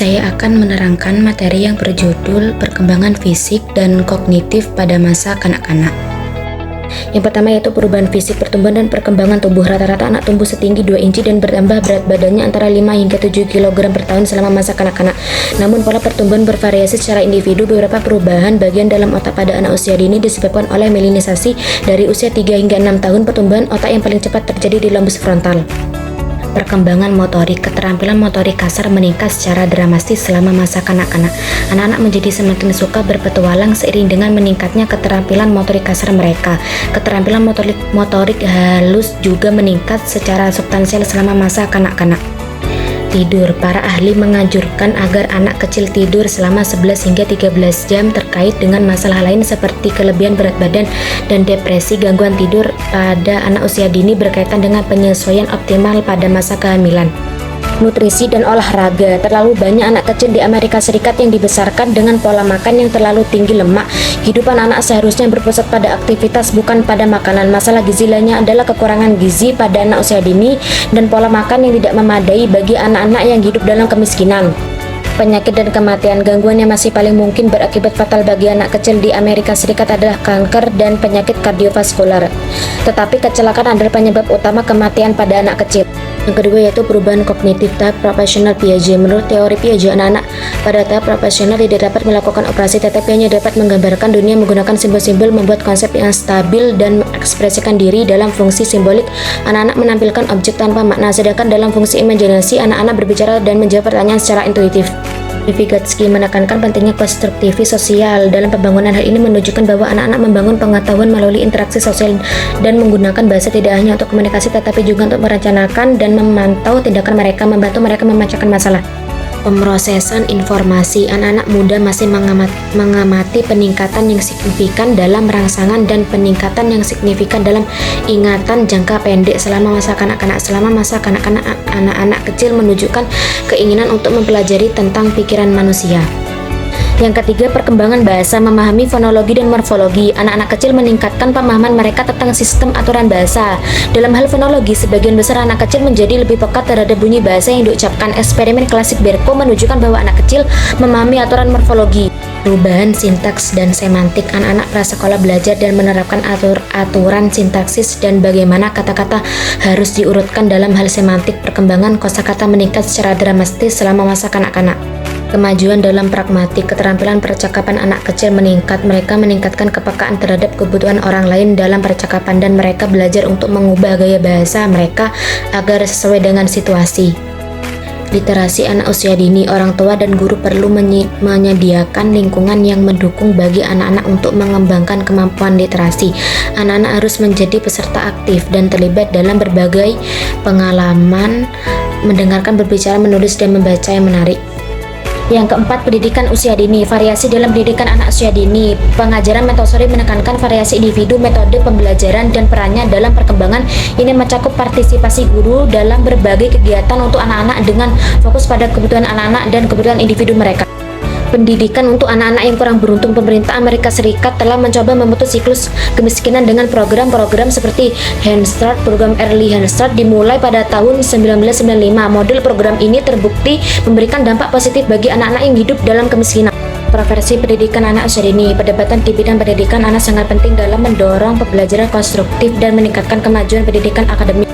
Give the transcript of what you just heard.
Saya akan menerangkan materi yang berjudul Perkembangan Fisik dan Kognitif pada Masa Kanak-kanak. Yang pertama yaitu perubahan fisik, pertumbuhan dan perkembangan tubuh. Rata-rata anak tumbuh setinggi 2 inci dan bertambah berat badannya antara 5 hingga 7 kg per tahun selama masa kanak-kanak. Namun pola pertumbuhan bervariasi secara individu. Beberapa perubahan bagian dalam otak pada anak usia dini disebabkan oleh melanisasi. Dari usia 3 hingga 6 tahun, pertumbuhan otak yang paling cepat terjadi di lobus frontal. Perkembangan motorik, keterampilan motorik kasar meningkat secara dramatis selama masa kanak-kanak. Anak-anak menjadi semakin suka berpetualang seiring dengan meningkatnya keterampilan motorik kasar mereka. Keterampilan motorik halus juga meningkat secara substansial selama masa kanak-kanak. Tidur, para ahli menganjurkan agar anak kecil tidur selama 11 hingga 13 jam terkait dengan masalah lain seperti kelebihan berat badan dan depresi. Gangguan tidur pada anak usia dini berkaitan dengan penyesuaian optimal pada masa kehamilan. Nutrisi dan olahraga. Terlalu banyak anak kecil di Amerika Serikat yang dibesarkan dengan pola makan yang terlalu tinggi lemak. Kehidupan anak seharusnya berpusat pada aktivitas bukan pada makanan. Masalah gizi lainnya adalah kekurangan gizi pada anak usia dini dan pola makan yang tidak memadai bagi anak-anak yang hidup dalam kemiskinan. Penyakit dan kematian. Gangguan yang masih paling mungkin berakibat fatal bagi anak kecil di Amerika Serikat adalah kanker dan penyakit kardiovaskular. Tetapi kecelakaan adalah penyebab utama kematian pada anak kecil. Yang kedua yaitu perubahan kognitif tahap profesional Piaget. Menurut teori Piaget, anak-anak pada tahap profesional tidak dapat melakukan operasi, tetapi hanya dapat menggambarkan dunia menggunakan simbol-simbol, membuat konsep yang stabil dan mengekspresikan diri. Dalam fungsi simbolik, anak-anak menampilkan objek tanpa makna, sedangkan dalam fungsi imajinasi, anak-anak berbicara dan menjawab pertanyaan secara intuitif. Vygotsky menekankan pentingnya konstruktivis sosial dalam pembangunan. Hal ini menunjukkan bahwa anak-anak membangun pengetahuan melalui interaksi sosial dan menggunakan bahasa tidak hanya untuk komunikasi tetapi juga untuk merencanakan dan memantau tindakan mereka, membantu mereka memecahkan masalah. Pemrosesan informasi. Anak-anak muda masih mengamati peningkatan yang signifikan dalam rangsangan dan peningkatan yang signifikan dalam ingatan jangka pendek selama masa kanak-kanak. Selama masa kanak-kanak, anak-anak kecil menunjukkan keinginan untuk mempelajari tentang pikiran manusia. Yang ketiga, perkembangan bahasa, memahami fonologi dan morfologi. Anak-anak kecil meningkatkan pemahaman mereka tentang sistem aturan bahasa. Dalam hal fonologi, sebagian besar anak kecil menjadi lebih peka terhadap bunyi bahasa yang diucapkan. Eksperimen klasik Berko menunjukkan bahwa anak kecil memahami aturan morfologi. Perubahan sintaks dan semantik. Anak-anak prasekolah belajar dan menerapkan aturan sintaksis dan bagaimana kata-kata harus diurutkan. Dalam hal semantik, perkembangan kosakata meningkat secara dramatis selama masa kanak-kanak. Kemajuan dalam pragmatik, keterampilan percakapan anak kecil meningkat. Mereka meningkatkan kepekaan terhadap kebutuhan orang lain dalam percakapan dan mereka belajar untuk mengubah gaya bahasa mereka agar sesuai dengan situasi. Literasi anak usia dini. Orang tua dan guru perlu menyediakan lingkungan yang mendukung bagi anak-anak untuk mengembangkan kemampuan literasi. Anak-anak harus menjadi peserta aktif dan terlibat dalam berbagai pengalaman, mendengarkan, berbicara, menulis, dan membaca yang menarik. Yang keempat, pendidikan usia dini. Variasi dalam pendidikan anak usia dini. Pengajaran Montessori menekankan variasi individu, metode pembelajaran, dan perannya dalam perkembangan. Ini mencakup partisipasi guru dalam berbagai kegiatan untuk anak-anak dengan fokus pada kebutuhan anak-anak dan kebutuhan individu mereka. Pendidikan untuk anak-anak yang kurang beruntung. Pemerintah Amerika Serikat telah mencoba memutus siklus kemiskinan dengan program-program seperti Head Start. Program Early Head Start dimulai pada tahun 1995. Model program ini terbukti memberikan dampak positif bagi anak-anak yang hidup dalam kemiskinan. Kontroversi pendidikan anak usia dini. Perdebatan di bidang pendidikan anak sangat penting dalam mendorong pembelajaran konstruktif dan meningkatkan kemajuan pendidikan akademik.